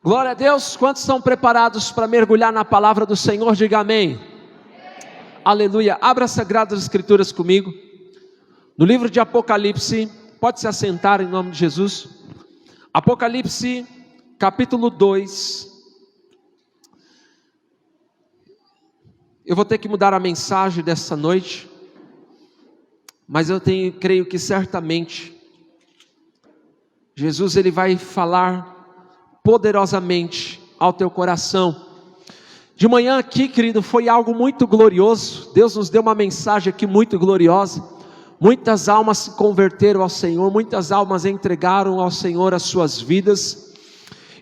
Glória a Deus. Quantos estão preparados para mergulhar na palavra do Senhor? Diga amém. Aleluia. Abra as Sagradas Escrituras comigo, no livro de Apocalipse. Pode se assentar em nome de Jesus. Apocalipse capítulo 2. Eu vou ter que mudar a mensagem dessa noite, mas creio que certamente Jesus ele vai falar poderosamente ao teu coração. De manhã aqui, querido, foi algo muito glorioso. Deus nos deu uma mensagem aqui muito gloriosa. Muitas almas se converteram ao Senhor, muitas almas entregaram ao Senhor as suas vidas.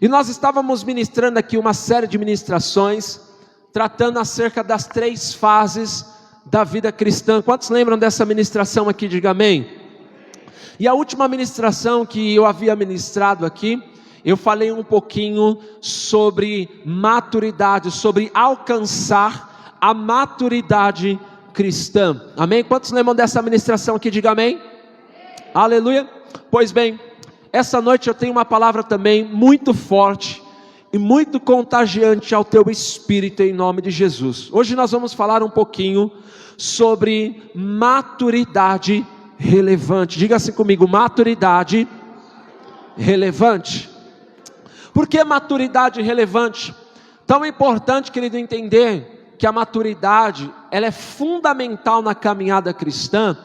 E nós estávamos ministrando aqui uma série de ministrações, tratando acerca das 3 fases da vida cristã. Quantos lembram dessa ministração aqui? Diga amém. E a última ministração que eu havia ministrado aqui, eu falei um pouquinho sobre maturidade, sobre alcançar a maturidade cristã. Amém? Quantos lembram dessa ministração aqui? Diga amém. Aleluia. Pois bem, essa noite eu tenho uma palavra também muito forte e muito contagiante ao teu espírito, em nome de Jesus. Hoje nós vamos falar um pouquinho sobre maturidade relevante. Diga assim comigo: maturidade relevante. Por que maturidade relevante? Tão importante, querido, entender que a maturidade, ela é fundamental na caminhada cristã.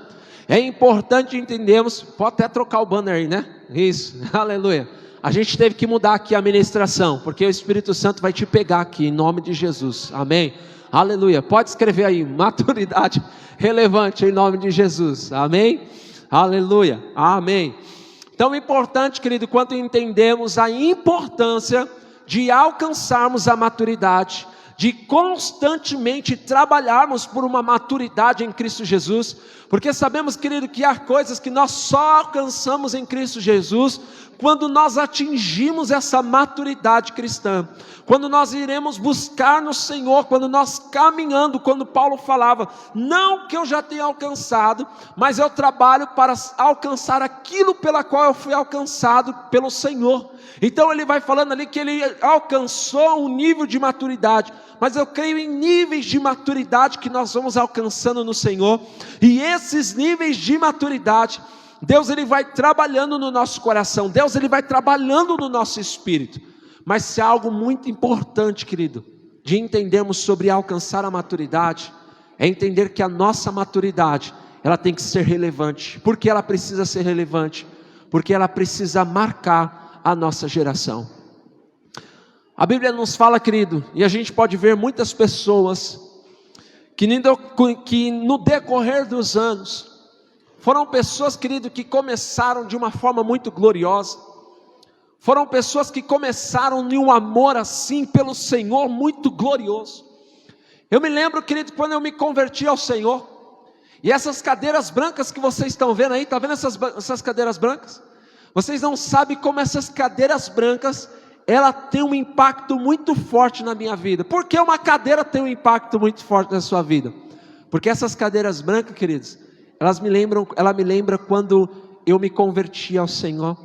É importante entendermos, pode até trocar o banner aí, né? Isso, aleluia. A gente teve que mudar aqui a ministração, porque o Espírito Santo vai te pegar aqui, em nome de Jesus, amém? Aleluia, pode escrever aí, maturidade relevante, em nome de Jesus, amém? Aleluia, amém. Tão importante, querido, quanto entendemos a importância de alcançarmos a maturidade, de constantemente trabalharmos por uma maturidade em Cristo Jesus, porque sabemos, querido, que há coisas que nós só alcançamos em Cristo Jesus quando nós atingimos essa maturidade cristã, quando nós iremos buscar no Senhor, quando nós caminhando, quando Paulo falava, não que eu já tenha alcançado, mas eu trabalho para alcançar aquilo pela qual eu fui alcançado pelo Senhor. Então ele vai falando ali que ele alcançou um nível de maturidade, mas eu creio em níveis de maturidade que nós vamos alcançando no Senhor, e esses níveis de maturidade, Deus ele vai trabalhando no nosso coração, Deus ele vai trabalhando no nosso espírito. Mas se há algo muito importante, querido, de entendermos sobre alcançar a maturidade, é entender que a nossa maturidade, ela tem que ser relevante. Por que ela precisa ser relevante? Porque ela precisa marcar a nossa geração. A Bíblia nos fala, querido, e a gente pode ver muitas pessoas que no decorrer dos anos, foram pessoas, querido, que começaram de uma forma muito gloriosa, foram pessoas que começaram em um amor assim pelo Senhor muito glorioso. Eu me lembro, querido, quando eu me converti ao Senhor, e essas cadeiras brancas que vocês estão vendo aí, está vendo essas cadeiras brancas? Vocês não sabem como essas cadeiras brancas, ela tem um impacto muito forte na minha vida. Por que uma cadeira tem um impacto muito forte na sua vida? Porque essas cadeiras brancas, queridos, ela me lembra quando eu me converti ao Senhor.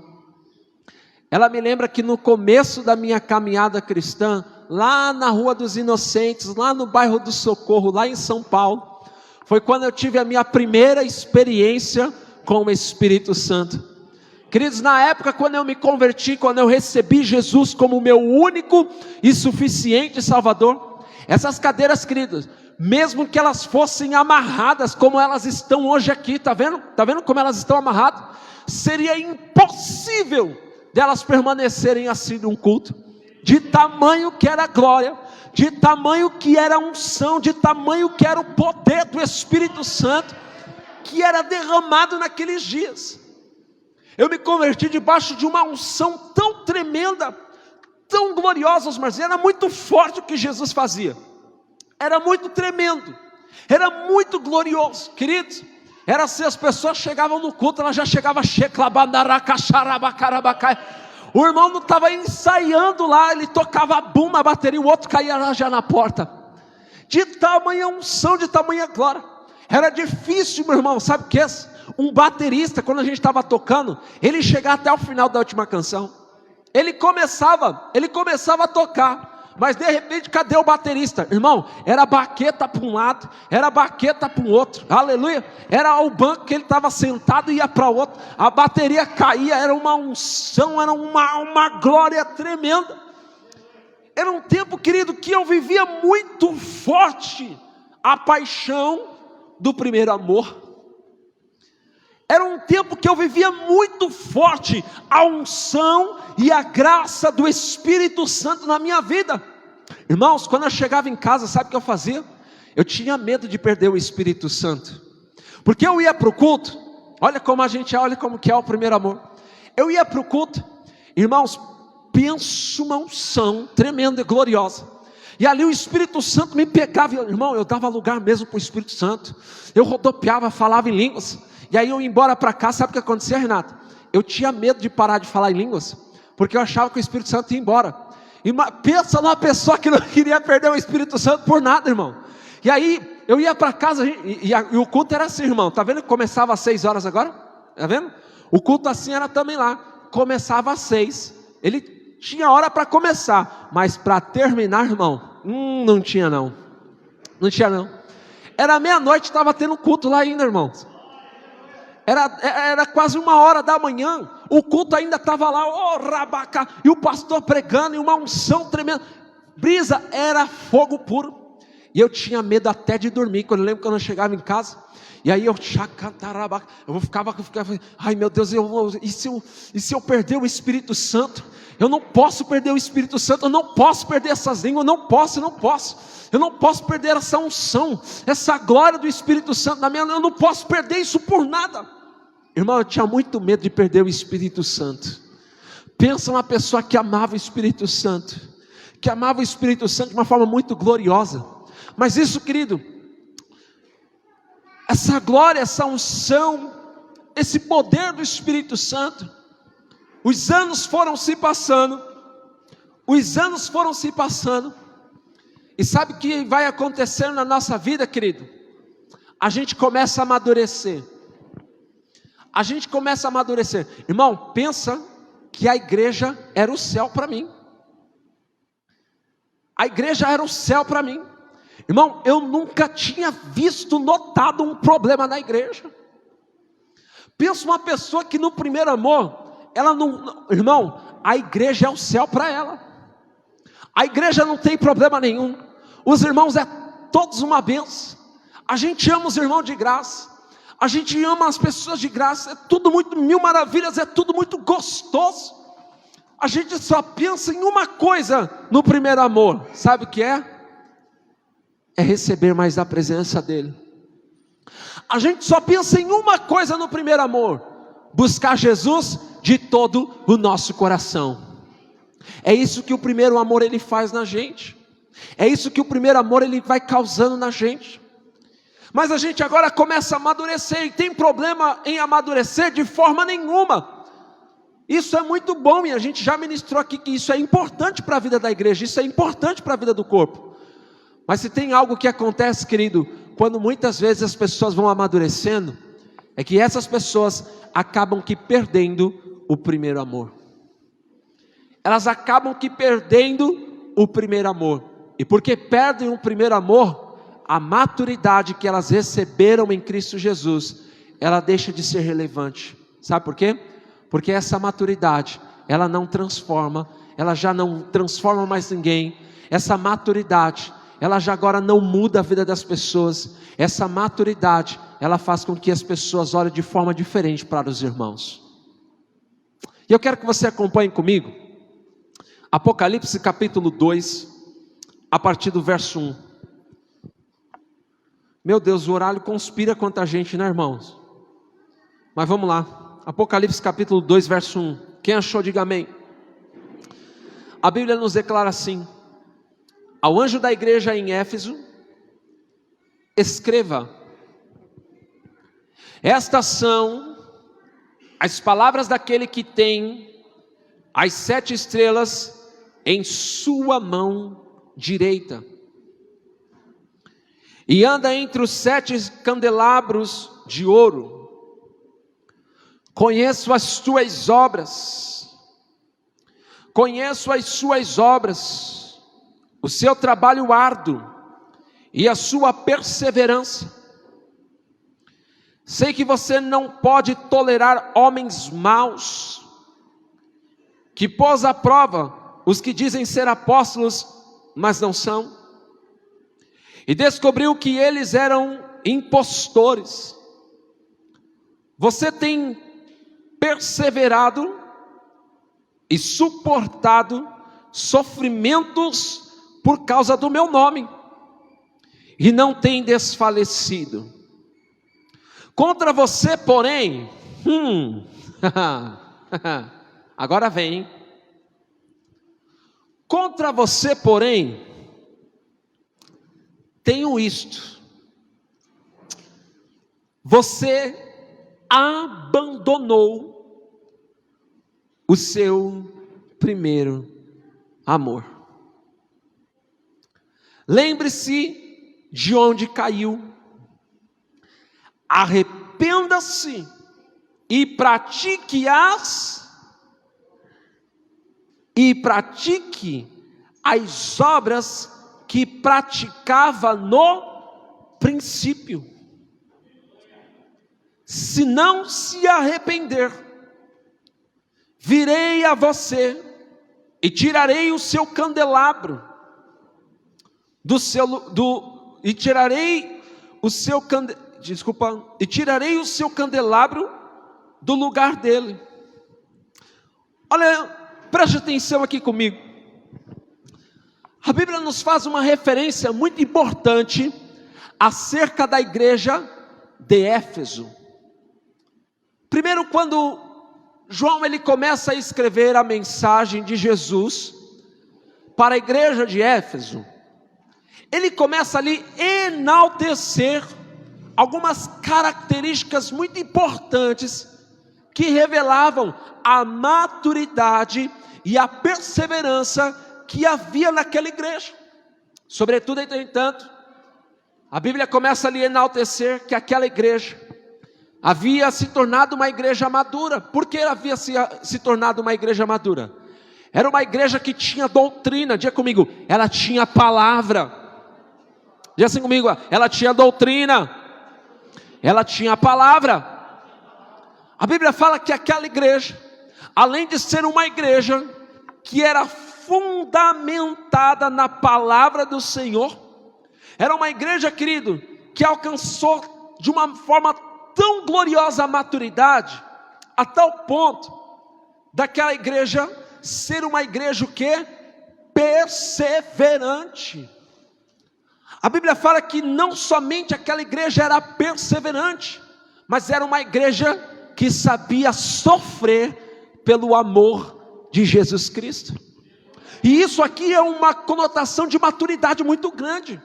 Ela me lembra que no começo da minha caminhada cristã, lá na Rua dos Inocentes, lá no bairro do Socorro, lá em São Paulo, foi quando eu tive a minha primeira experiência com o Espírito Santo. Queridos, na época quando eu me converti, quando eu recebi Jesus como meu único e suficiente Salvador, essas cadeiras, queridos, mesmo que elas fossem amarradas como elas estão hoje aqui, está vendo? Está vendo como elas estão amarradas? Seria impossível delas permanecerem assim num culto, de tamanho que era a glória, de tamanho que era a unção, de tamanho que era o poder do Espírito Santo, que era derramado naqueles dias. Eu me converti debaixo de uma unção tão tremenda, tão gloriosa, mas era muito forte o que Jesus fazia. Era muito tremendo, era muito glorioso, queridos. Era assim, as pessoas chegavam no culto, ela já chegava o irmão não estava ensaiando lá, ele tocava bum na bateria, o outro caía lá já na porta. De tamanha unção, de tamanha glória. Era difícil, meu irmão, sabe o que é? Um baterista, quando a gente estava tocando, ele chegar até o final da última canção. Ele começava a tocar, mas de repente, cadê o baterista? Irmão, era baqueta para um lado, era baqueta para o outro, aleluia. Era o banco que ele estava sentado e ia para o outro, a bateria caía, era uma unção, era uma glória tremenda. Era um tempo, querido, que eu vivia muito forte a paixão do primeiro amor. Era um tempo que eu vivia muito forte a unção e a graça do Espírito Santo na minha vida. Irmãos, quando eu chegava em casa, sabe o que eu fazia? Eu tinha medo de perder o Espírito Santo, porque eu ia para o culto. Olha como olha como que é o primeiro amor. Eu ia para o culto, irmãos, penso uma unção tremenda e gloriosa, e ali o Espírito Santo me pegava, irmão, eu dava lugar mesmo para o Espírito Santo, eu rodopiava, falava em línguas. E aí eu ia embora para cá, sabe o que acontecia, Renato? Eu tinha medo de parar de falar em línguas, porque eu achava que o Espírito Santo ia embora. E pensa numa pessoa que não queria perder o Espírito Santo por nada, irmão. E aí eu ia para casa, e o culto era assim, irmão. Tá vendo que começava às 6 horas agora? Tá vendo? O culto assim era também lá. Começava às 6. Ele tinha hora para começar, mas para terminar, irmão, não tinha não. Não tinha não. Era meia-noite, estava tendo culto lá ainda, irmãos. Era quase 1h da manhã, o culto ainda estava lá, rabacá, e o pastor pregando, e uma unção tremenda, brisa, era fogo puro, e eu tinha medo até de dormir. Quando eu lembro quando eu chegava em casa, e aí eu ficava, ai meu Deus, e se eu perder o Espírito Santo? Eu não posso perder o Espírito Santo, eu não posso perder essas línguas, eu não posso perder essa unção, essa glória do Espírito Santo na minha vida, eu não posso perder isso por nada. Irmão, eu tinha muito medo de perder o Espírito Santo. Pensa uma pessoa que amava o Espírito Santo, de uma forma muito gloriosa. Mas isso, querido, essa glória, essa unção, esse poder do Espírito Santo, os anos foram se passando, e sabe o que vai acontecendo na nossa vida, querido? A gente começa a amadurecer. Irmão, pensa que a igreja era o céu para mim. Irmão, eu nunca tinha notado um problema na igreja. Pensa uma pessoa que no primeiro amor, ela não, irmão, a igreja é o céu para ela. A igreja não tem problema nenhum. Os irmãos é todos uma bênção. A gente ama os irmãos de graça. A gente ama as pessoas de graça, é tudo muito mil maravilhas, é tudo muito gostoso. A gente só pensa em uma coisa no primeiro amor, sabe o que é? É receber mais da presença dele. A gente só pensa em uma coisa no primeiro amor: buscar Jesus de todo o nosso coração. É isso que o primeiro amor ele faz na gente, é isso que o primeiro amor ele vai causando na gente. Mas a gente agora começa a amadurecer, e tem problema em amadurecer de forma nenhuma. Isso é muito bom, e a gente já ministrou aqui que isso é importante para a vida da igreja, isso é importante para a vida do corpo. Mas se tem algo que acontece, querido, quando muitas vezes as pessoas vão amadurecendo, é que essas pessoas acabam que perdendo o primeiro amor. Elas acabam que perdendo o primeiro amor, e porque perdem o primeiro amor, a maturidade que elas receberam em Cristo Jesus, ela deixa de ser relevante. Sabe por quê? Porque essa maturidade, ela não transforma, ela já não transforma mais ninguém. Essa maturidade, ela já agora não muda a vida das pessoas. Essa maturidade, ela faz com que as pessoas olhem de forma diferente para os irmãos. E eu quero que você acompanhe comigo Apocalipse capítulo 2, a partir do verso 1. Meu Deus, o horário conspira contra a gente, né, irmãos? Mas vamos lá, Apocalipse capítulo 2, verso 1. Quem achou, diga amém. A Bíblia nos declara assim: ao anjo da igreja em Éfeso, escreva: estas são as palavras daquele que tem as 7 estrelas em sua mão direita, e anda entre os 7 candelabros de ouro. Conheço as tuas obras, Conheço as suas obras, o seu trabalho árduo e a sua perseverança. Sei que você não pode tolerar homens maus, que pôs à prova os que dizem ser apóstolos, mas não são, e descobriu que eles eram impostores. Você tem perseverado e suportado sofrimentos por causa do meu nome, e não tem desfalecido. Contra você, porém, agora vem, hein? Contra você, porém, tenho isto: você abandonou o seu primeiro amor. Lembre-se de onde caiu, arrependa-se e pratique as obras que praticava no princípio. Se não se arrepender, virei a você e tirarei o seu candelabro e tirarei o seu candelabro do lugar dele. Olha, preste atenção aqui comigo. A Bíblia nos faz uma referência muito importante acerca da igreja de Éfeso. Primeiro, quando João ele começa a escrever a mensagem de Jesus para a igreja de Éfeso, ele começa ali a enaltecer algumas características muito importantes que revelavam a maturidade e a perseverança que havia naquela igreja. Sobretudo, entretanto, a Bíblia começa ali a enaltecer que aquela igreja havia se tornado uma igreja madura. Por que havia se tornado uma igreja madura? Era uma igreja que tinha doutrina. Diga comigo, ela tinha palavra. Diga assim comigo, ela tinha doutrina, ela tinha palavra. A Bíblia fala que aquela igreja, além de ser uma igreja que era fundamentada na palavra do Senhor, era uma igreja, querido, que alcançou de uma forma tão gloriosa a maturidade, a tal ponto daquela igreja ser uma igreja o quê? Perseverante. A Bíblia fala que não somente aquela igreja era perseverante, mas era uma igreja que sabia sofrer pelo amor de Jesus Cristo. E isso aqui é uma conotação de maturidade muito grande,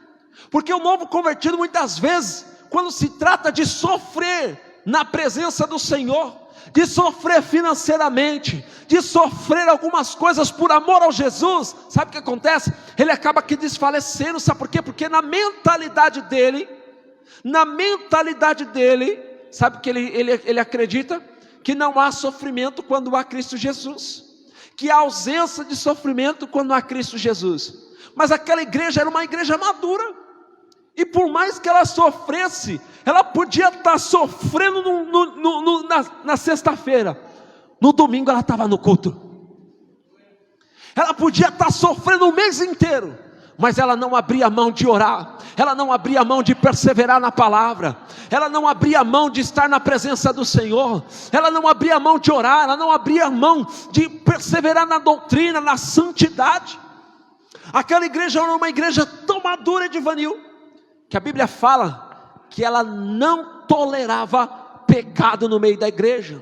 porque o novo convertido muitas vezes, quando se trata de sofrer na presença do Senhor, de sofrer financeiramente, de sofrer algumas coisas por amor ao Jesus, sabe o que acontece? Ele acaba aqui desfalecendo. Sabe por quê? Porque na mentalidade dele, sabe que ele acredita? Que não há sofrimento quando há Cristo Jesus, que há ausência de sofrimento quando há Cristo Jesus. Mas aquela igreja era uma igreja madura, e por mais que ela sofresse, ela podia estar sofrendo na sexta-feira, no domingo ela estava no culto. Ela podia estar sofrendo o mês inteiro, mas ela não abria mão de orar, ela não abria mão de perseverar na palavra, ela não abria mão de estar na presença do Senhor, ela não abria mão de orar, ela não abria mão de perseverar na doutrina, na santidade. Aquela igreja era uma igreja tão madura, Edivanil, que a Bíblia fala que ela não tolerava pecado no meio da igreja.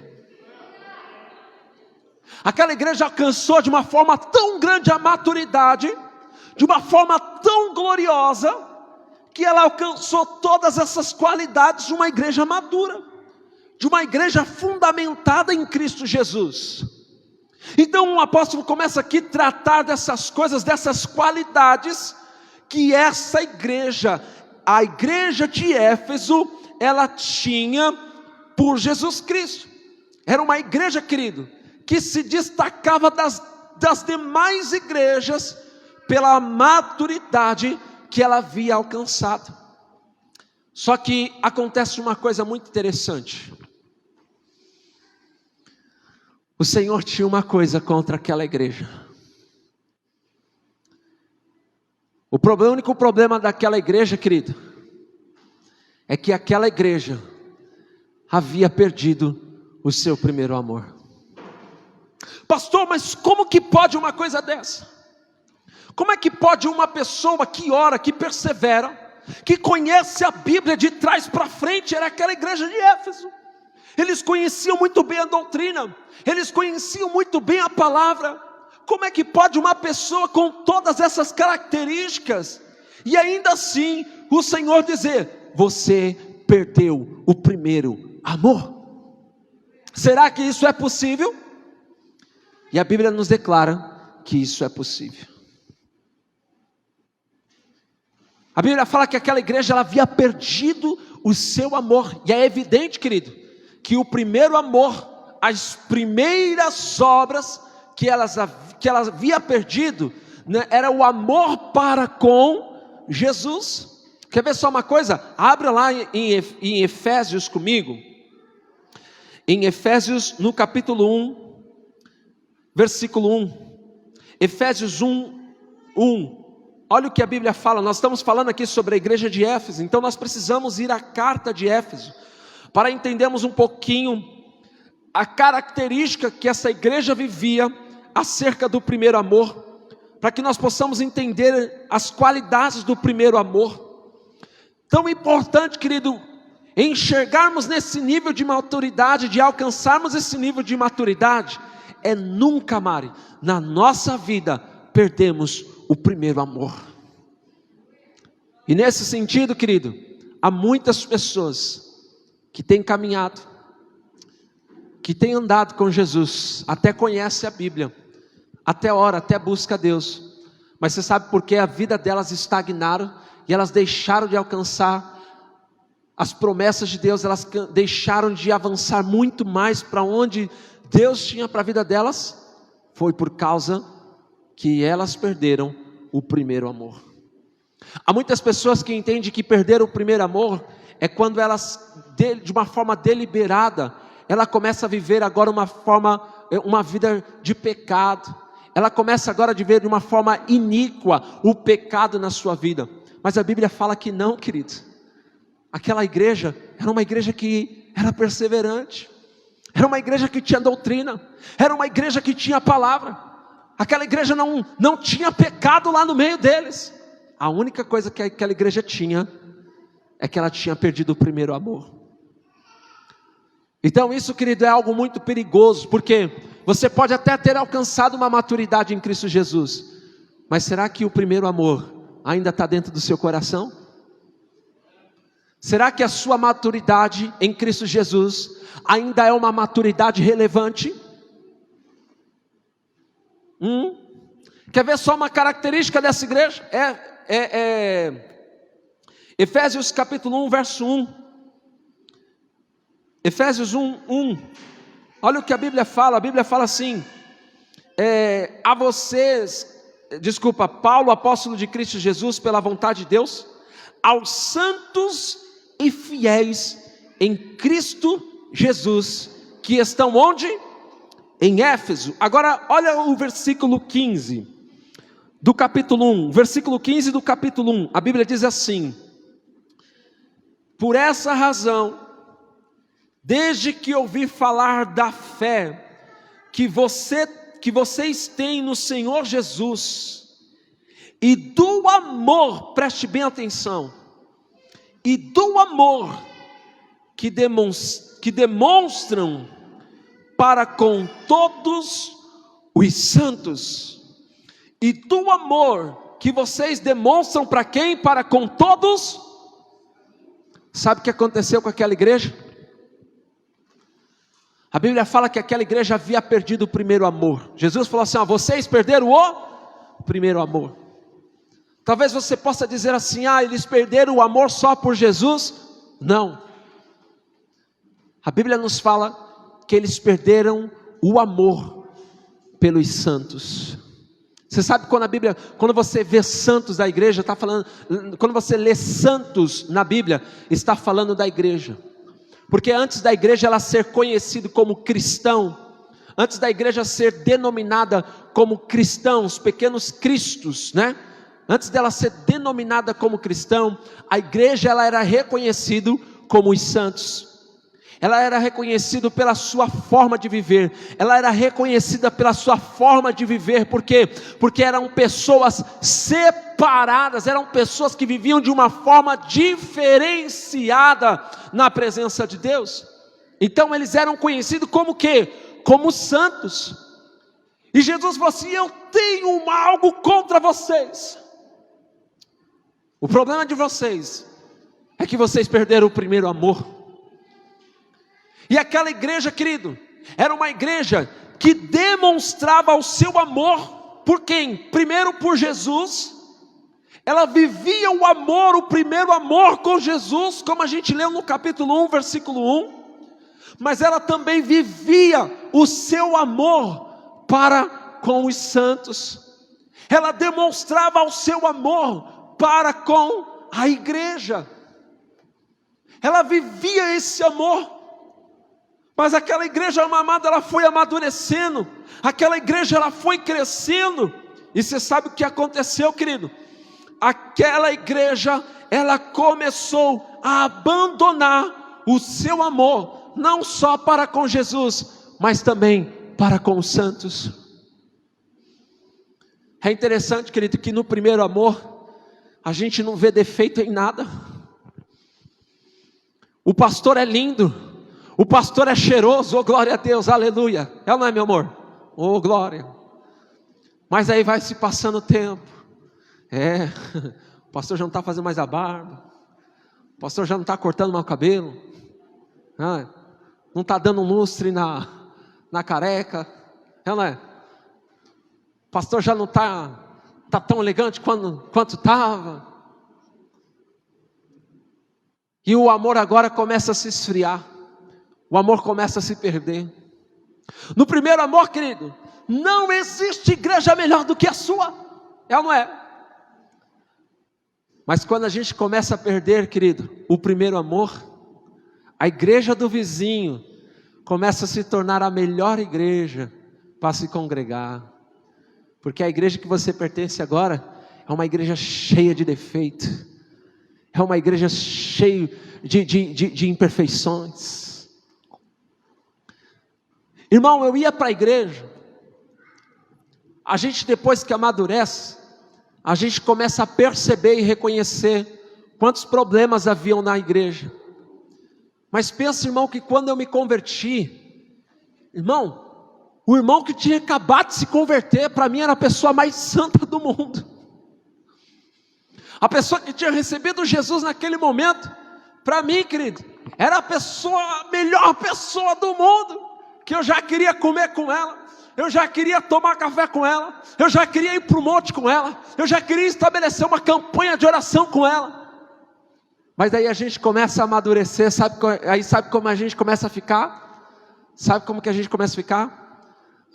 Aquela igreja alcançou de uma forma tão grande a maturidade, de uma forma tão gloriosa, que ela alcançou todas essas qualidades de uma igreja madura, de uma igreja fundamentada em Cristo Jesus. Então o apóstolo começa aqui a tratar dessas coisas, dessas qualidades que essa igreja, a igreja de Éfeso, ela tinha por Jesus Cristo. Era uma igreja, querido, que se destacava das demais igrejas pela maturidade que ela havia alcançado. Só que acontece uma coisa muito interessante. O Senhor tinha uma coisa contra aquela igreja. O único problema daquela igreja, querido, é que aquela igreja havia perdido o seu primeiro amor. Pastor, mas como que pode uma coisa dessa? Como é que pode uma pessoa que ora, que persevera, que conhece a Bíblia de trás para frente? Era aquela igreja de Éfeso. Eles conheciam muito bem a doutrina, eles conheciam muito bem a palavra. Como é que pode uma pessoa com todas essas características, e ainda assim o Senhor dizer: você perdeu o primeiro amor? Será que isso é possível? E a Bíblia nos declara que isso é possível. A Bíblia fala que aquela igreja ela havia perdido o seu amor, e é evidente, querido, que o primeiro amor, as primeiras obras que ela havia perdido, né, era o amor para com Jesus. Quer ver só uma coisa? Abra lá em Efésios comigo, em Efésios no capítulo 1, versículo 1, Efésios 1. Olha o que a Bíblia fala. Nós estamos falando aqui sobre a igreja de Éfeso, então nós precisamos ir à carta de Éfeso, para entendermos um pouquinho a característica que essa igreja vivia acerca do primeiro amor, para que nós possamos entender as qualidades do primeiro amor. Tão importante, querido, enxergarmos nesse nível de maturidade, de alcançarmos esse nível de maturidade, é nunca, Mari, na nossa vida, perdemos o primeiro amor. E nesse sentido, querido, há muitas pessoas que têm caminhado, que têm andado com Jesus, até conhece a Bíblia, até ora, até busca a Deus, mas você sabe por que a vida delas estagnaram, e elas deixaram de alcançar as promessas de Deus, elas deixaram de avançar muito mais para onde Deus tinha para a vida delas? Foi por causa que elas perderam o primeiro amor. Há muitas pessoas que entendem que perderam o primeiro amor é quando elas, de uma forma deliberada, ela começa a viver agora uma vida de pecado. Ela começa agora a viver de uma forma iníqua o pecado na sua vida. Mas a Bíblia fala que não, querido. Aquela igreja era uma igreja que era perseverante, era uma igreja que tinha doutrina, era uma igreja que tinha palavra. Aquela igreja não tinha pecado lá no meio deles. A única coisa que aquela igreja tinha é que ela tinha perdido o primeiro amor. Então isso, querido, é algo muito perigoso, porque você pode até ter alcançado uma maturidade em Cristo Jesus, mas será que o primeiro amor ainda está dentro do seu coração? Será que a sua maturidade em Cristo Jesus ainda é uma maturidade relevante? Quer ver só uma característica dessa igreja? Efésios capítulo 1, verso 1. Efésios 1. Olha o que a Bíblia fala assim: a vocês, Paulo, apóstolo de Cristo Jesus, pela vontade de Deus, aos santos e fiéis em Cristo Jesus, que estão onde? Em Éfeso. Agora olha o versículo 15 do capítulo 1, versículo 15 do capítulo 1, a Bíblia diz assim: por essa razão, desde que ouvi falar da fé que vocês têm no Senhor Jesus, e do amor, preste bem atenção, e do amor que demonstram para com todos os santos, e do amor que vocês demonstram para quem? Para com todos. Sabe o que aconteceu com aquela igreja? A Bíblia fala que aquela igreja havia perdido o primeiro amor. Jesus falou assim: vocês perderam o primeiro amor. Talvez você possa dizer assim: eles perderam o amor só por Jesus. Não. A Bíblia nos fala que eles perderam o amor pelos santos. Você sabe quando a Bíblia, quando você vê santos da igreja, está falando, quando você lê santos na Bíblia, está falando da igreja. Porque antes da igreja ela ser conhecida como cristão, antes da igreja ser denominada como cristãos, pequenos cristos, né? Antes dela ser denominada como cristão, a igreja ela era reconhecida como os santos. Ela era reconhecida pela sua forma de viver, ela era reconhecida pela sua forma de viver, por quê? Porque eram pessoas separadas, eram pessoas que viviam de uma forma diferenciada na presença de Deus. Então eles eram conhecidos como o quê? Como santos. E Jesus falou assim: eu tenho algo contra vocês. O problema de vocês é que vocês perderam o primeiro amor. E aquela igreja, querido, era uma igreja que demonstrava o seu amor por quem? Primeiro por Jesus. Ela vivia o amor, o primeiro amor com Jesus, como a gente leu no capítulo 1, versículo 1. Mas ela também vivia o seu amor para com os santos. Ela demonstrava o seu amor para com a igreja. Ela vivia esse amor. Mas aquela igreja, amada, ela foi amadurecendo, aquela igreja ela foi crescendo, e você sabe o que aconteceu, querido? Aquela igreja, ela começou a abandonar o seu amor, não só para com Jesus, mas também para com os santos. É interessante, querido, que no primeiro amor, a gente não vê defeito em nada. O pastor é lindo, o pastor é cheiroso, oh glória a Deus, aleluia. É ou não é, meu amor? Oh glória. Mas aí vai se passando o tempo. O pastor já não está fazendo mais a barba. O pastor já não está cortando mais o cabelo. Não está dando um lustre na careca. É ou não é? O pastor já não está tão elegante quanto estava. E o amor agora começa a se esfriar. O amor começa a se perder. No primeiro amor, querido, não existe igreja melhor do que a sua. É ou não é? Mas quando a gente começa a perder, querido, o primeiro amor, a igreja do vizinho começa a se tornar a melhor igreja para se congregar. Porque a igreja que você pertence agora é uma igreja cheia de defeito. É uma igreja cheia de imperfeições. Irmão, eu ia para a igreja, a gente depois que amadurece, a gente começa a perceber e reconhecer quantos problemas haviam na igreja. Mas pensa, irmão, que quando eu me converti, o irmão que tinha acabado de se converter, para mim era a pessoa mais santa do mundo. A pessoa que tinha recebido Jesus naquele momento, para mim, querido, era a melhor pessoa do mundo. Que eu já queria comer com ela, eu já queria tomar café com ela, eu já queria ir para o monte com ela, eu já queria estabelecer uma campanha de oração com ela. Mas daí a gente começa a amadurecer, sabe como a gente começa a ficar? Sabe como que a gente começa a ficar?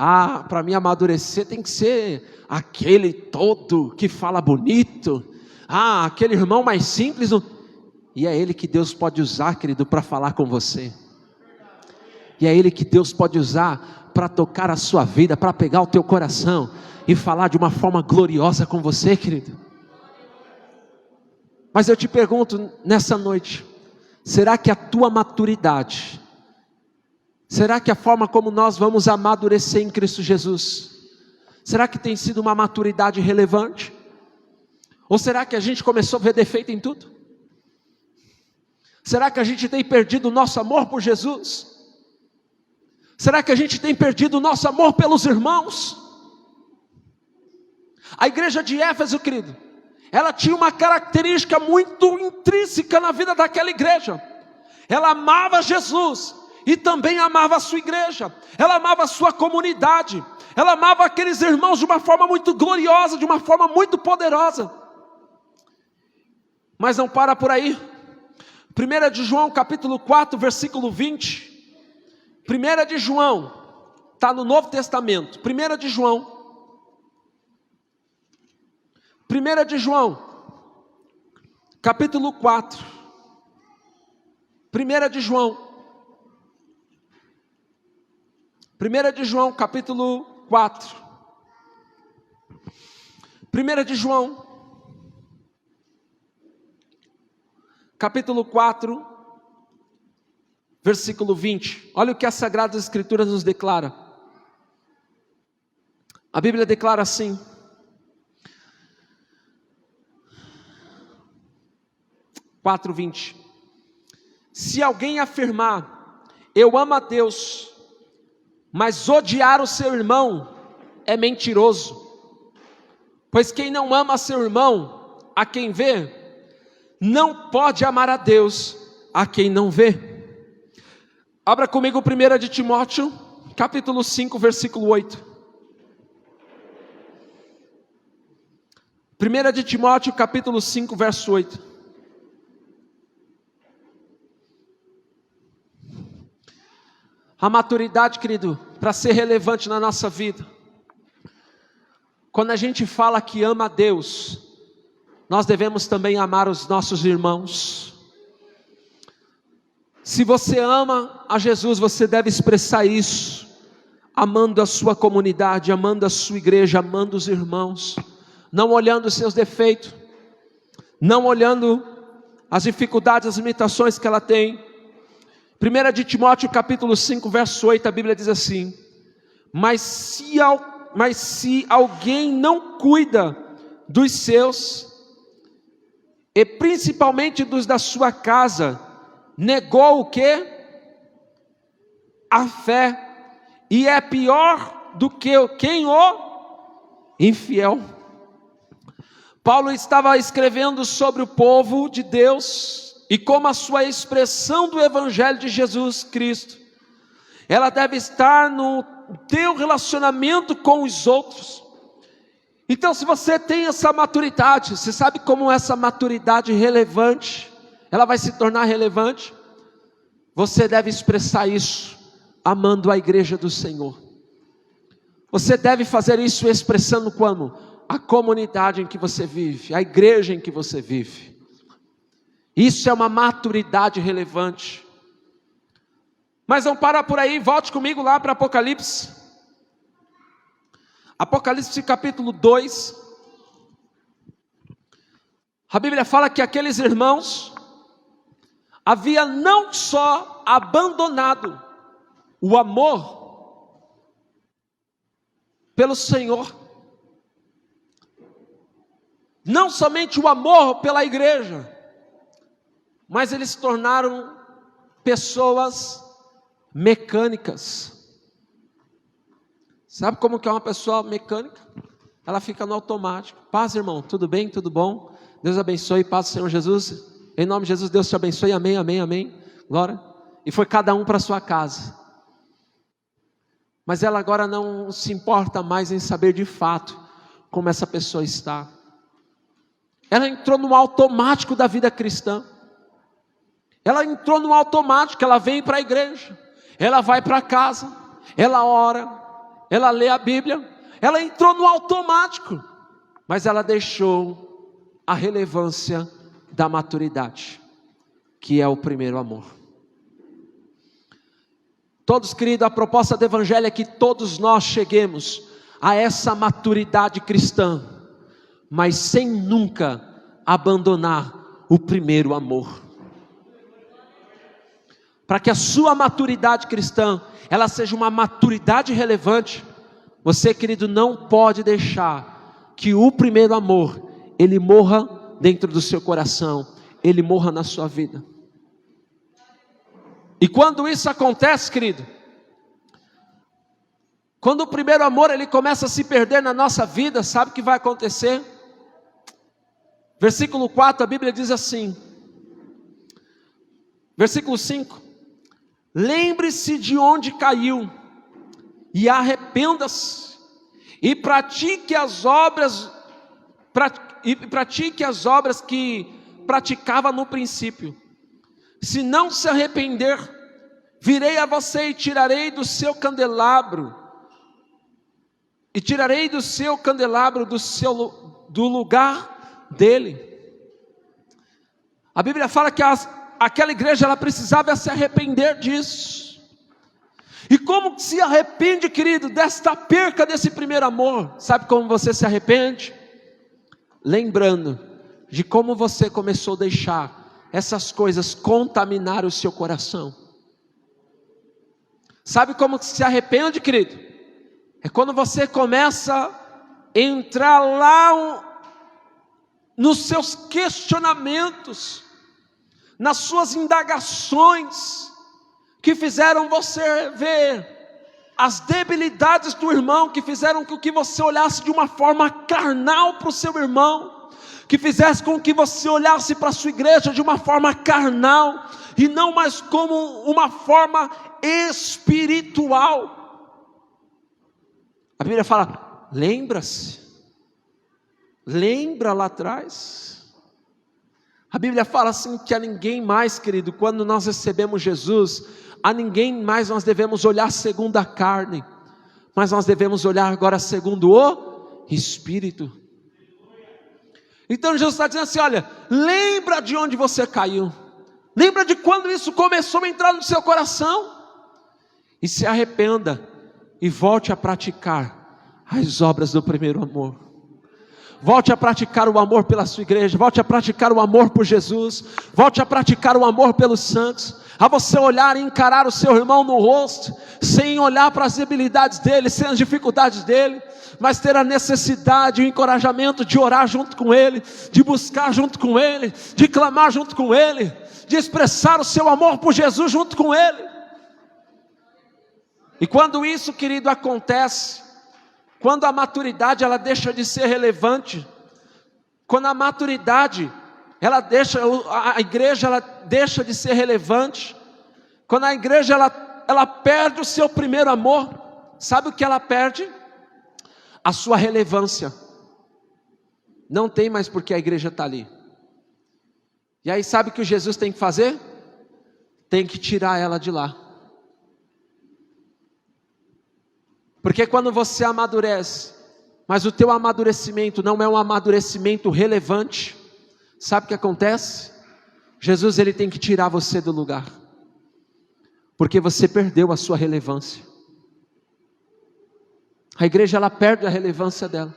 Para mim amadurecer tem que ser aquele todo que fala bonito, aquele irmão mais simples, e é ele que Deus pode usar, querido, para falar com você. E é Ele que Deus pode usar para tocar a sua vida, para pegar o teu coração e falar de uma forma gloriosa com você, querido. Mas eu te pergunto nessa noite, será que a tua maturidade, será que a forma como nós vamos amadurecer em Cristo Jesus, será que tem sido uma maturidade relevante? Ou será que a gente começou a ver defeito em tudo? Será que a gente tem perdido o nosso amor por Jesus? Será que a gente tem perdido o nosso amor pelos irmãos? A igreja de Éfeso, querido, ela tinha uma característica muito intrínseca na vida daquela igreja. Ela amava Jesus e também amava a sua igreja. Ela amava a sua comunidade. Ela amava aqueles irmãos de uma forma muito gloriosa, de uma forma muito poderosa. Mas não para por aí. 1 de João capítulo 4, versículo 20. 1 de João, está no Novo Testamento, 1 de João. 1 de João, capítulo 4. 1 de João. 1 de João, capítulo 4. 1 de João, capítulo 4, versículo 20. Olha o que as Sagradas Escrituras nos declara. A Bíblia declara assim: 4:20. Se alguém afirmar, eu amo a Deus, mas odiar o seu irmão, é mentiroso. Pois quem não ama seu irmão, a quem vê, não pode amar a Deus, a quem não vê. Abra comigo 1 de Timóteo, capítulo 5, versículo 8. 1 de Timóteo, capítulo 5, verso 8. A maturidade, querido, para ser relevante na nossa vida. Quando a gente fala que ama a Deus, nós devemos também amar os nossos irmãos. Se você ama a Jesus, você deve expressar isso, amando a sua comunidade, amando a sua igreja, amando os irmãos, não olhando os seus defeitos, não olhando as dificuldades, as limitações que ela tem. 1 de Timóteo capítulo 5, verso 8, a Bíblia diz assim: Mas se alguém não cuida dos seus, e principalmente dos da sua casa, negou o quê? A fé, e é pior do que quem o infiel. Paulo estava escrevendo sobre o povo de Deus, e como a sua expressão do Evangelho de Jesus Cristo, ela deve estar no teu relacionamento com os outros. Então, se você tem essa maturidade, você sabe como essa maturidade relevante, ela vai se tornar relevante? Você deve expressar isso, amando a igreja do Senhor. Você deve fazer isso expressando como? A comunidade em que você vive, a igreja em que você vive. Isso é uma maturidade relevante. Mas não para por aí, volte comigo lá para Apocalipse. Apocalipse capítulo 2. A Bíblia fala que aqueles irmãos havia não só abandonado o amor pelo Senhor, não somente o amor pela igreja, mas eles se tornaram pessoas mecânicas. Sabe como que é uma pessoa mecânica? Ela fica no automático. Paz, irmão, tudo bem? Tudo bom? Deus abençoe, paz do Senhor Jesus. Em nome de Jesus, Deus te abençoe, amém, amém, amém. Glória. E foi cada um para sua casa. Mas ela agora não se importa mais em saber de fato como essa pessoa está. Ela entrou no automático da vida cristã. Ela entrou no automático, ela vem para a igreja, ela vai para casa, ela ora, ela lê a Bíblia, ela entrou no automático, mas ela deixou a relevância da maturidade, que é o primeiro amor. Todos, queridos, a proposta do Evangelho é que todos nós cheguemos a essa maturidade cristã, mas sem nunca abandonar o primeiro amor. Para que a sua maturidade cristã, ela seja uma maturidade relevante, você, querido, não pode deixar que o primeiro amor, ele morra dentro do seu coração, ele morra na sua vida. E quando isso acontece, querido, quando o primeiro amor ele começa a se perder na nossa vida, sabe o que vai acontecer? Versículo 4, a Bíblia diz assim, versículo 5: Lembre-se de onde caiu, e arrependa-se, e pratique as obras que praticava no princípio. Se não se arrepender, virei a você e tirarei do seu candelabro, e tirarei do seu candelabro do lugar dele. A Bíblia fala que aquela igreja ela precisava se arrepender disso. E como se arrepende, querido, desta perca desse primeiro amor? Sabe como você se arrepende? Lembrando de como você começou a deixar essas coisas contaminar o seu coração. Sabe como se arrepende, querido? É quando você começa a entrar lá nos seus questionamentos, nas suas indagações, que fizeram você ver as debilidades do irmão, que fizeram com que você olhasse de uma forma carnal para o seu irmão, que fizesse com que você olhasse para a sua igreja de uma forma carnal, e não mais como uma forma espiritual. A Bíblia fala, lembra-se, lembra lá atrás. A Bíblia fala assim que a ninguém mais, querido, quando nós recebemos Jesus, a ninguém mais nós devemos olhar segundo a carne, mas nós devemos olhar agora segundo o Espírito. Então Jesus está dizendo assim, olha, lembra de onde você caiu, lembra de quando isso começou a entrar no seu coração, e se arrependa, e volte a praticar as obras do primeiro amor. Volte a praticar o amor pela sua igreja, volte a praticar o amor por Jesus, volte a praticar o amor pelos santos, a você olhar e encarar o seu irmão no rosto, sem olhar para as debilidades dele, sem as dificuldades dele, mas ter a necessidade, o encorajamento de orar junto com ele, de buscar junto com ele, de clamar junto com ele, de expressar o seu amor por Jesus junto com ele. E quando isso, querido, acontece, quando a maturidade ela deixa de ser relevante, quando a maturidade ela deixa, a igreja ela deixa de ser relevante, quando a igreja ela perde o seu primeiro amor, sabe o que ela perde? A sua relevância. Não tem mais porque a igreja está ali. E aí sabe o que Jesus tem que fazer? Tem que tirar ela de lá. Porque quando você amadurece, mas o teu amadurecimento não é um amadurecimento relevante, sabe o que acontece? Jesus ele tem que tirar você do lugar, porque você perdeu a sua relevância. A igreja ela perde a relevância dela.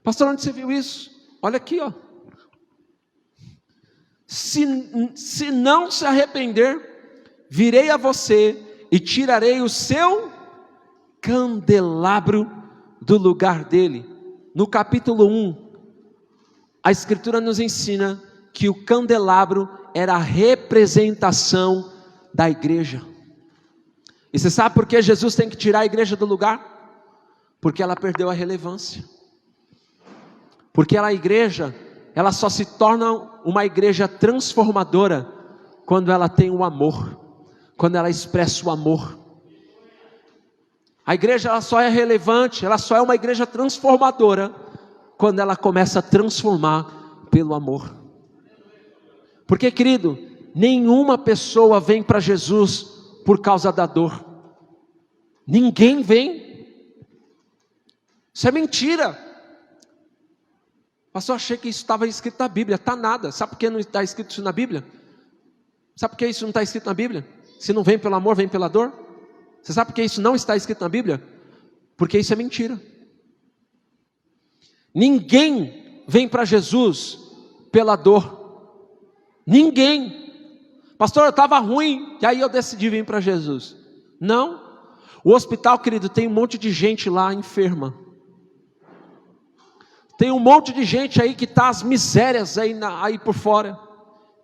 Pastor, onde você viu isso? Olha aqui, ó. Se não se arrepender, virei a você e tirarei o seu candelabro do lugar dele. No capítulo 1, a escritura nos ensina que o candelabro era a representação da igreja. E você sabe por que Jesus tem que tirar a igreja do lugar? Porque ela perdeu a relevância. Porque a igreja, ela só se torna uma igreja transformadora quando ela tem o amor, quando ela expressa o amor. A igreja ela só é relevante, ela só é uma igreja transformadora quando ela começa a transformar pelo amor. Porque, querido, nenhuma pessoa vem para Jesus por causa da dor. Ninguém vem. Isso é mentira. Pastor, achei que isso estava escrito na Bíblia. Está nada. Sabe por que não está escrito isso na Bíblia? Sabe por que isso não está escrito na Bíblia? Se não vem pelo amor, vem pela dor. Você sabe por que isso não está escrito na Bíblia? Porque isso é mentira. Ninguém vem para Jesus pela dor. Ninguém. Pastor, eu estava ruim, e aí eu decidi vir para Jesus. Não. O hospital, querido, tem um monte de gente lá enferma. Tem um monte de gente aí que está as misérias aí por fora.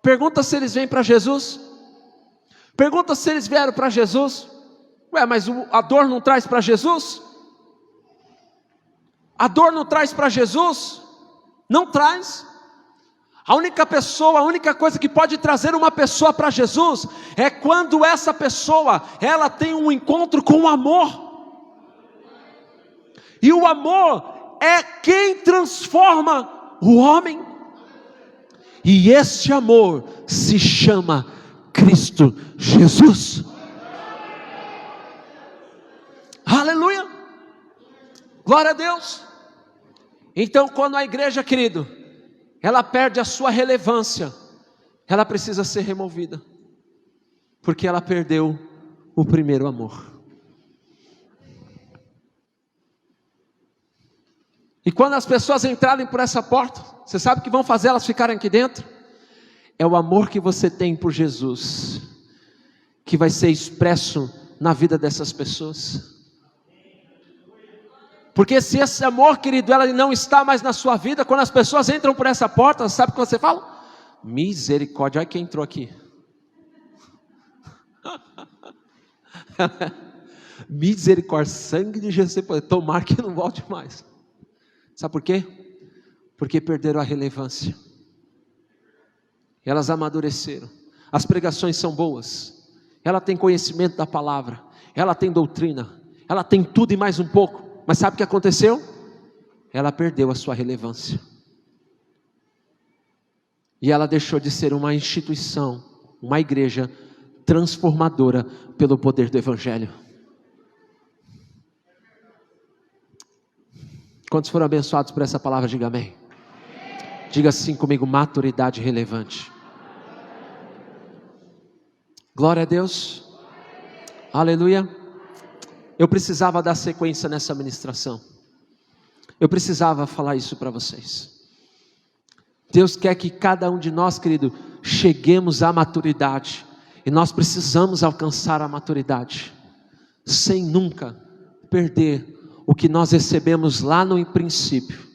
Pergunta se eles vêm para Jesus. Pergunta se eles vieram para Jesus. Ué, mas a dor não traz para Jesus? A dor não traz para Jesus? Não traz. A única coisa que pode trazer uma pessoa para Jesus é quando essa pessoa, ela tem um encontro com o amor. E o amor é quem transforma o homem. E este amor se chama Cristo Jesus. Aleluia. Glória a Deus. Então, quando a igreja, querido, ela perde a sua relevância, ela precisa ser removida, porque ela perdeu o primeiro amor. E quando as pessoas entrarem por essa porta, você sabe o que vão fazer elas ficarem aqui dentro? É o amor que você tem por Jesus, que vai ser expresso na vida dessas pessoas. Porque se esse amor, querido, ela não está mais na sua vida, quando as pessoas entram por essa porta, sabe o que você fala? Misericórdia, olha quem entrou aqui. Misericórdia, sangue de Jesus, tomar que não volte mais. Sabe por quê? Porque perderam a relevância. Elas amadureceram. As pregações são boas. Ela tem conhecimento da palavra. Ela tem doutrina. Ela tem tudo e mais um pouco. Mas sabe o que aconteceu? Ela perdeu a sua relevância. E ela deixou de ser uma instituição, uma igreja transformadora pelo poder do Evangelho. Quantos foram abençoados por essa palavra? Diga amém. Diga assim comigo: maturidade relevante. Glória a Deus. Aleluia. Eu precisava dar sequência nessa ministração. Eu precisava falar isso para vocês. Deus quer que cada um de nós, querido, cheguemos à maturidade. E nós precisamos alcançar a maturidade, sem nunca perder o que nós recebemos lá no princípio,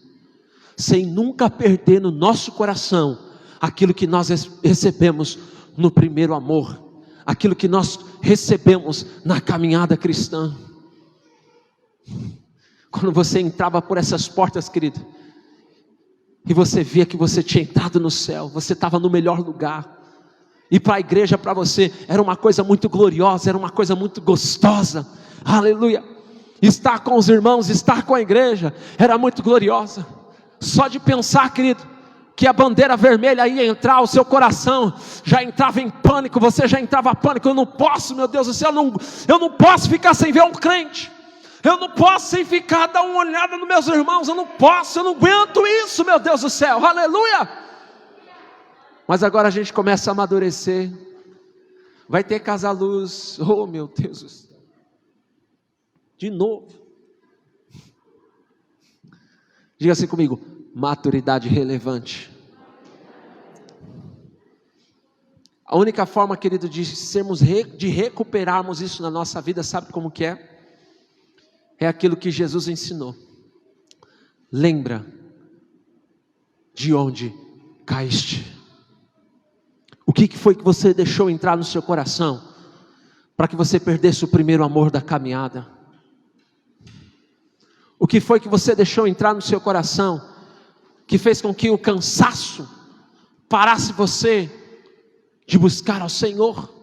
sem nunca perder no nosso coração aquilo que nós recebemos no primeiro amor, aquilo que nós recebemos na caminhada cristã. Quando você entrava por essas portas, querido, e você via que você tinha entrado no céu, você estava no melhor lugar. E para a igreja, para você, era uma coisa muito gloriosa, era uma coisa muito gostosa. Aleluia. Estar com os irmãos, estar com a igreja, era muito gloriosa. Só de pensar, querido, que a bandeira vermelha ia entrar, o seu coração já entrava em pânico, você já entrava em pânico. Eu não posso, meu Deus do céu, eu não posso ficar sem ver um crente. Eu não posso sem ficar, dar uma olhada nos meus irmãos. Eu não posso, eu não aguento isso, meu Deus do céu. Aleluia. Mas agora a gente começa a amadurecer. Vai ter casa-luz. Oh, meu Deus do céu. De novo. Diga assim comigo: maturidade relevante. A única forma, querido, de recuperarmos isso na nossa vida, sabe como que é? É aquilo que Jesus ensinou. Lembra de onde caíste. O que foi que você deixou entrar no seu coração para que você perdesse o primeiro amor da caminhada? O que foi que você deixou entrar no seu coração que fez com que o cansaço parasse você de buscar ao Senhor?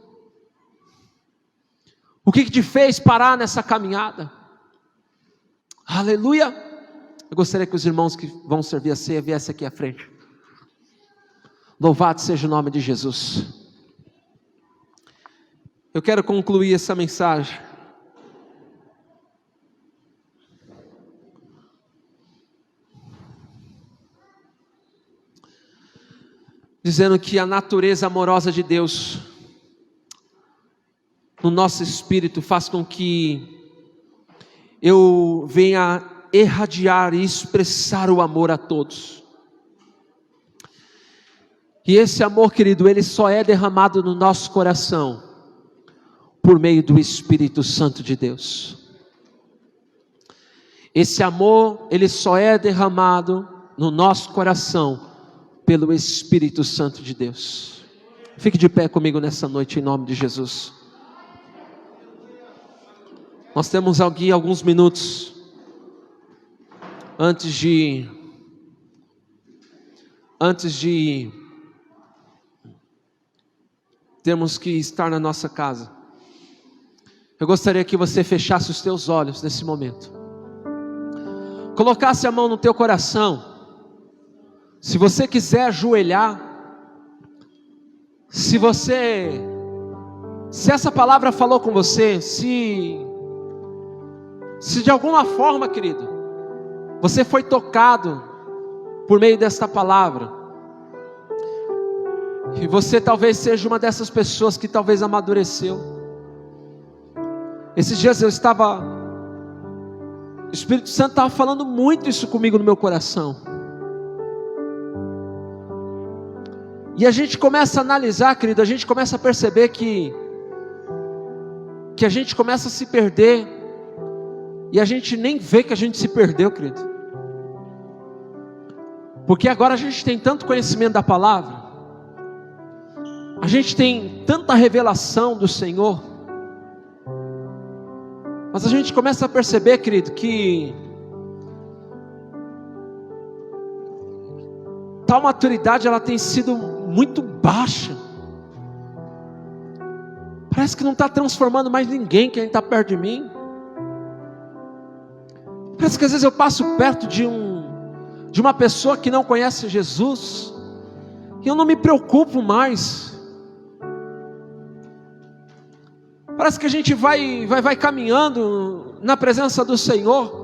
O que te fez parar nessa caminhada? Aleluia. Eu gostaria que os irmãos que vão servir a ceia viessem aqui à frente. Louvado seja o nome de Jesus. Eu quero concluir essa mensagem dizendo que a natureza amorosa de Deus no nosso espírito faz com que eu venha irradiar e expressar o amor a todos. E esse amor, querido, ele só é derramado no nosso coração por meio do Espírito Santo de Deus. Esse amor, ele só é derramado no nosso coração pelo Espírito Santo de Deus. Fique de pé comigo nessa noite em nome de Jesus. Nós temos aqui alguns minutos antes de termos que estar na nossa casa. Eu gostaria que você fechasse os teus olhos nesse momento, colocasse a mão no teu coração. Se você quiser ajoelhar, se essa palavra falou com você, se de alguma forma, querido, você foi tocado por meio desta palavra, e você talvez seja uma dessas pessoas que talvez amadureceu. Esses dias o Espírito Santo estava falando muito isso comigo no meu coração, e a gente começa a analisar, querido, a gente começa a perceber que a gente começa a se perder, e a gente nem vê que a gente se perdeu, querido, porque agora a gente tem tanto conhecimento da palavra, a gente tem tanta revelação do Senhor, mas a gente começa a perceber, querido, que tal maturidade ela tem sido muito baixa. Parece que não está transformando mais ninguém que está perto de mim. Parece que às vezes eu passo perto de uma pessoa que não conhece Jesus, e eu não me preocupo mais. Parece que a gente vai caminhando na presença do Senhor,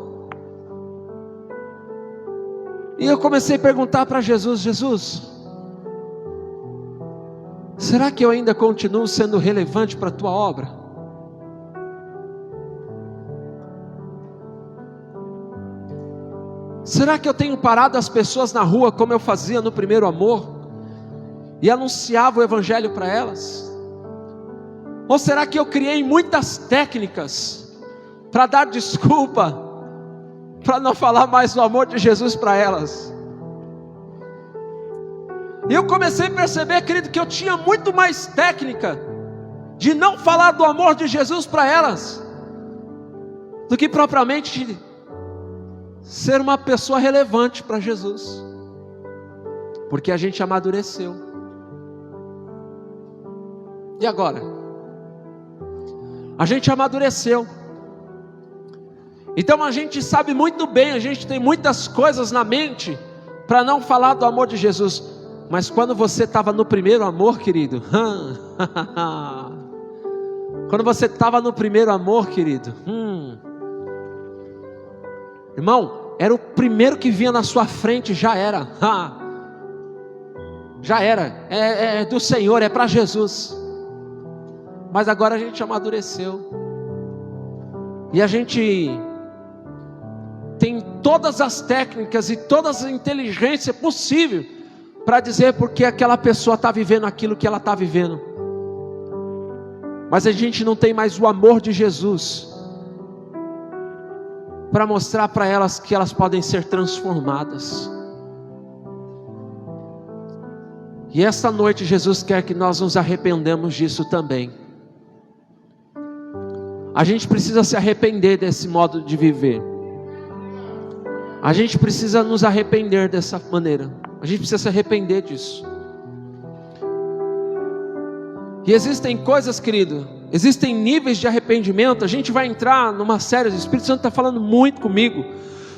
e eu comecei a perguntar para Jesus: Jesus, será que eu ainda continuo sendo relevante para a tua obra? Será que eu tenho parado as pessoas na rua como eu fazia no primeiro amor, e anunciava o evangelho para elas? Ou será que eu criei muitas técnicas para dar desculpa, para não falar mais do amor de Jesus para elas? E eu comecei a perceber, querido, que eu tinha muito mais técnica de não falar do amor de Jesus para elas, do que propriamente ser uma pessoa relevante para Jesus, porque a gente amadureceu. E agora? A gente amadureceu, então a gente sabe muito bem, a gente tem muitas coisas na mente para não falar do amor de Jesus. Mas quando você estava no primeiro amor, querido, quando você estava no primeiro amor, querido, irmão, era o primeiro que vinha na sua frente, já era, é do Senhor, é para Jesus. Mas agora a gente amadureceu, e a gente tem todas as técnicas e todas as inteligências possíveis para dizer porque aquela pessoa está vivendo aquilo que ela está vivendo, mas a gente não tem mais o amor de Jesus para mostrar para elas que elas podem ser transformadas. E esta noite Jesus quer que nós nos arrependamos disso também. A gente precisa se arrepender desse modo de viver. A gente precisa nos arrepender dessa maneira. A gente precisa se arrepender disso. E existem coisas, querido, existem níveis de arrependimento. A gente vai entrar numa série, o Espírito Santo está falando muito comigo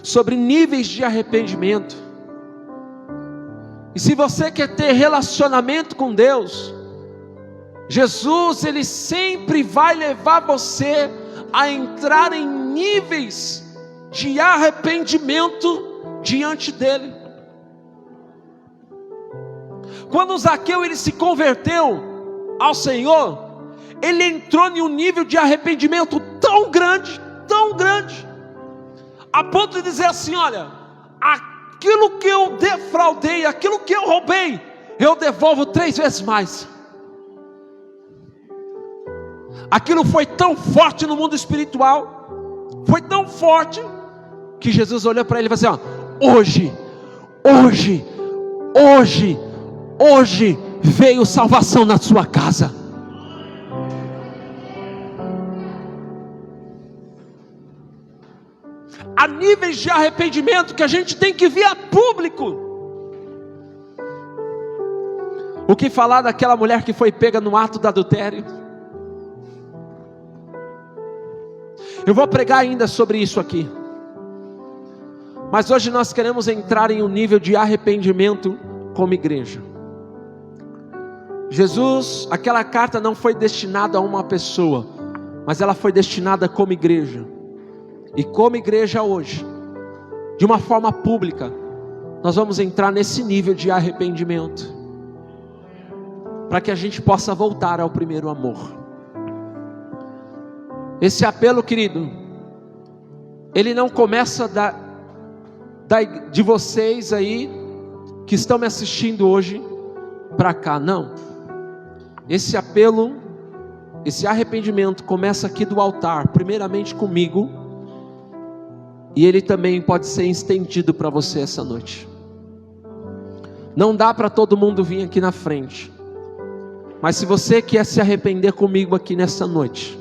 sobre níveis de arrependimento. E se você quer ter relacionamento com Deus, Jesus, Ele sempre vai levar você a entrar em níveis de arrependimento diante dEle. Quando Zaqueu ele se converteu ao Senhor, ele entrou em um nível de arrependimento tão grande, a ponto de dizer assim: olha, aquilo que eu defraudei, aquilo que eu roubei, eu devolvo 3 vezes mais. Aquilo foi tão forte no mundo espiritual, foi tão forte, que Jesus olhou para ele e falou assim: hoje veio salvação na sua casa. Há níveis de arrependimento que a gente tem que vir a público. O que falar daquela mulher que foi pega no ato do adultério? Eu vou pregar ainda sobre isso aqui, mas hoje nós queremos entrar em um nível de arrependimento como igreja. Jesus, aquela carta não foi destinada a uma pessoa, mas ela foi destinada como igreja. E como igreja hoje, de uma forma pública, nós vamos entrar nesse nível de arrependimento, para que a gente possa voltar ao primeiro amor. Esse apelo, querido, ele não começa de vocês aí, que estão me assistindo hoje, para cá, não. Esse apelo, esse arrependimento começa aqui do altar, primeiramente comigo, e ele também pode ser estendido para você essa noite. Não dá para todo mundo vir aqui na frente, mas se você quer se arrepender comigo aqui nessa noite,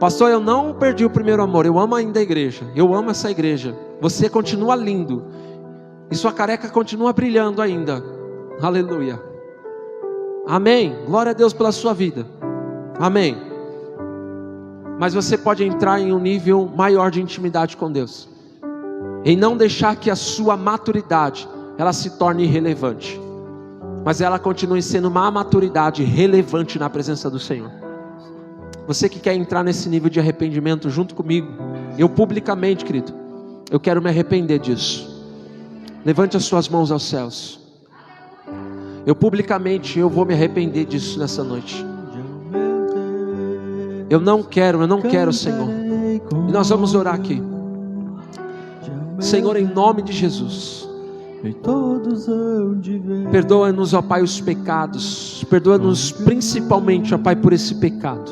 pastor, eu não perdi o primeiro amor, eu amo ainda a igreja, eu amo essa igreja, você continua lindo, e sua careca continua brilhando ainda, aleluia, amém, glória a Deus pela sua vida, amém. Mas você pode entrar em um nível maior de intimidade com Deus, em não deixar que a sua maturidade, ela se torne irrelevante, mas ela continue sendo uma maturidade relevante na presença do Senhor. Você que quer entrar nesse nível de arrependimento junto comigo, eu publicamente, querido, eu quero me arrepender disso. Levante as suas mãos aos céus. Eu vou me arrepender disso nessa noite. Eu não quero, Senhor. E nós vamos orar aqui. Senhor, em nome de Jesus, perdoa-nos, ó Pai, os pecados. Perdoa-nos principalmente, ó Pai, por esse pecado.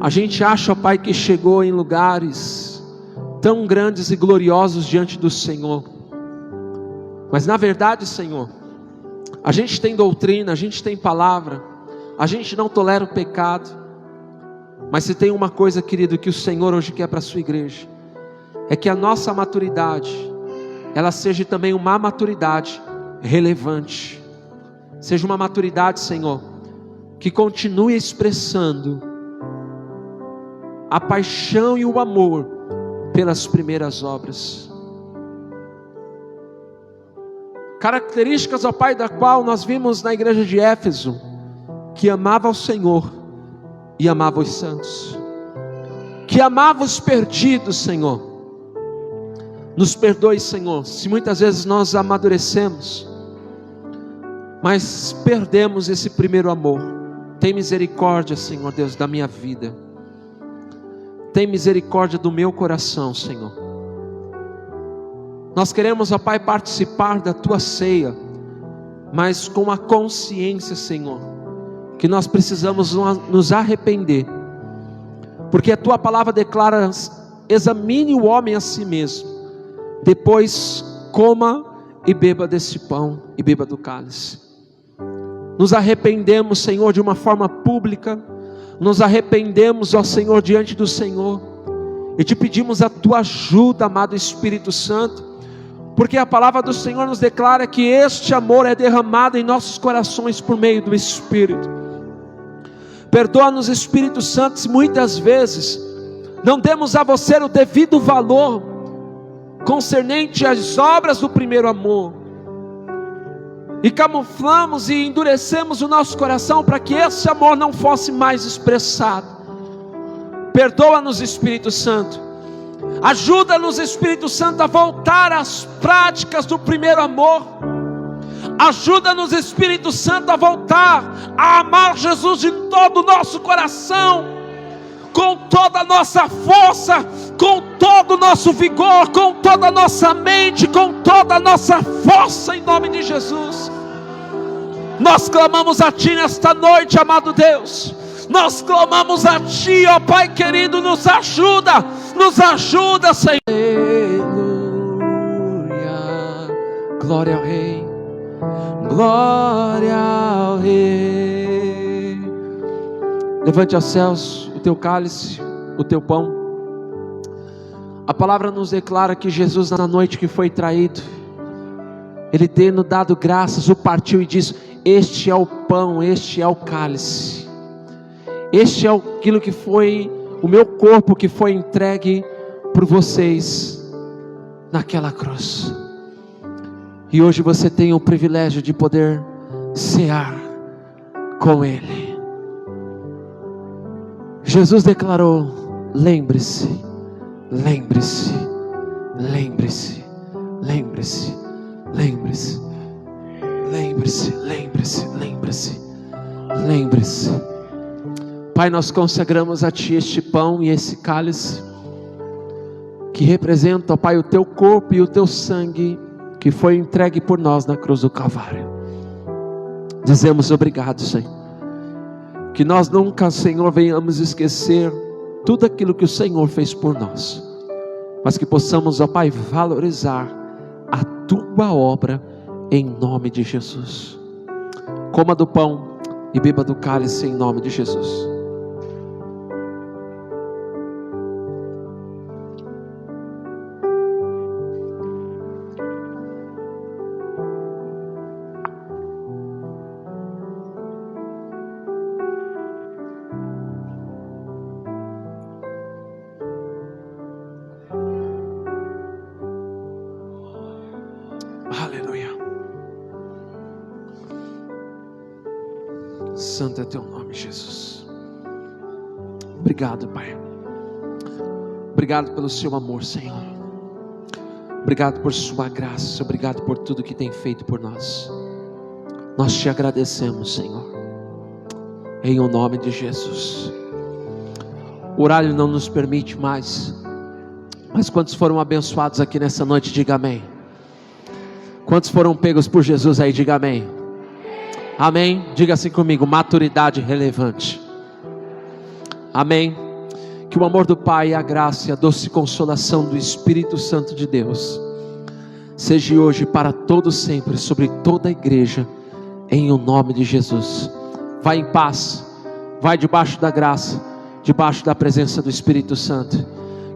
A gente acha, ó Pai, que chegou em lugares tão grandes e gloriosos diante do Senhor, mas na verdade, Senhor, a gente tem doutrina, a gente tem palavra, a gente não tolera o pecado. Mas se tem uma coisa, querido, que o Senhor hoje quer para a sua igreja, é que a nossa maturidade, ela seja também uma maturidade relevante, seja uma maturidade, Senhor, que continue expressando a paixão e o amor pelas primeiras obras. Características, ó Pai, da qual nós vimos na igreja de Éfeso, que amava o Senhor e amava os santos, que amava os perdidos, Senhor. Nos perdoe, Senhor, se muitas vezes nós amadurecemos, mas perdemos esse primeiro amor. Tem misericórdia, Senhor Deus, da minha vida. Tem misericórdia do meu coração, Senhor. Nós queremos, ó Pai, participar da Tua ceia, mas com a consciência, Senhor, que nós precisamos nos arrepender, porque a Tua palavra declara: examine o homem a si mesmo, depois coma e beba desse pão e beba do cálice. Nos arrependemos, Senhor, de uma forma pública, nos arrependemos, ó Senhor, diante do Senhor, e te pedimos a Tua ajuda, amado Espírito Santo, porque a palavra do Senhor nos declara que este amor é derramado em nossos corações por meio do Espírito. Perdoa-nos, Espírito Santo, se muitas vezes não demos a você o devido valor concernente às obras do primeiro amor, e camuflamos e endurecemos o nosso coração para que esse amor não fosse mais expressado. Perdoa-nos, Espírito Santo. Ajuda-nos, Espírito Santo, a voltar às práticas do primeiro amor. Ajuda-nos, Espírito Santo, a voltar a amar Jesus de todo o nosso coração, com toda a nossa força, com todo o nosso vigor, com toda a nossa mente, com toda a nossa força, em nome de Jesus. Nós clamamos a Ti nesta noite, amado Deus. Nós clamamos a Ti, ó Pai querido, nos ajuda, Senhor. Aleluia, glória ao Rei, glória ao Rei. Levante aos céus o teu cálice, o teu pão. A palavra nos declara que Jesus, na noite que foi traído, Ele tendo dado graças, o partiu e disse: este é o pão, este é o cálice, este é aquilo que foi o meu corpo, que foi entregue por vocês naquela cruz. E hoje você tem o privilégio de poder cear com Ele. Jesus declarou: lembre-se, lembre-se, Lembre-se, lembre-se, lembre-se, lembre-se, lembre-se, lembre-se, lembre-se. Pai, nós consagramos a Ti este pão e esse cálice, que representa, ó Pai, o Teu corpo e o Teu sangue, que foi entregue por nós na cruz do Calvário. Dizemos obrigado, Senhor. Que nós nunca, Senhor, venhamos esquecer tudo aquilo que o Senhor fez por nós, mas que possamos, ó Pai, valorizar a Tua obra em nome de Jesus. Coma do pão e beba do cálice em nome de Jesus. Aleluia. Santo é Teu nome, Jesus. Obrigado, Pai. Obrigado pelo Seu amor, Senhor. Obrigado por Sua graça. Obrigado por tudo que tem feito por nós. Nós Te agradecemos, Senhor, em o nome de Jesus. O horário não nos permite mais, mas quantos foram abençoados aqui nessa noite, diga amém. Quantos foram pegos por Jesus aí, diga amém. Amém, diga assim comigo: maturidade relevante. Amém. Que o amor do Pai, a graça e a doce consolação do Espírito Santo de Deus seja hoje para todo sempre sobre toda a igreja, em o nome de Jesus. Vai em paz, vai debaixo da graça, debaixo da presença do Espírito Santo.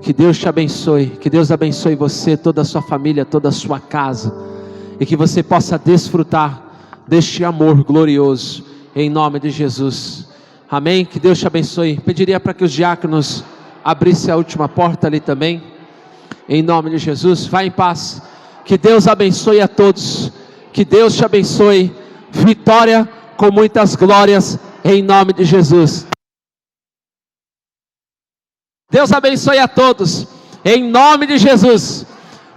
Que Deus te abençoe, que Deus abençoe você, toda a sua família, toda a sua casa, e que você possa desfrutar deste amor glorioso, em nome de Jesus. Amém. Que Deus te abençoe. Pediria para que os diáconos abrissem a última porta ali também, em nome de Jesus. Vai em paz. Que Deus abençoe a todos. Que Deus te abençoe. Vitória com muitas glórias, em nome de Jesus. Deus abençoe a todos, em nome de Jesus.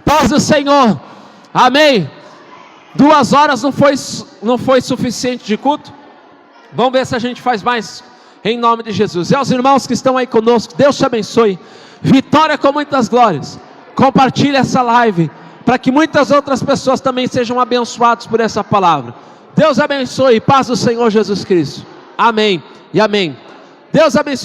Paz do Senhor. Amém. 2 horas não foi suficiente de culto? Vamos ver se a gente faz mais, em nome de Jesus. E aos irmãos que estão aí conosco, Deus te abençoe. Vitória com muitas glórias. Compartilhe essa live, para que muitas outras pessoas também sejam abençoadas por essa palavra. Deus abençoe. Paz do Senhor Jesus Cristo. Amém e amém. Deus abençoe.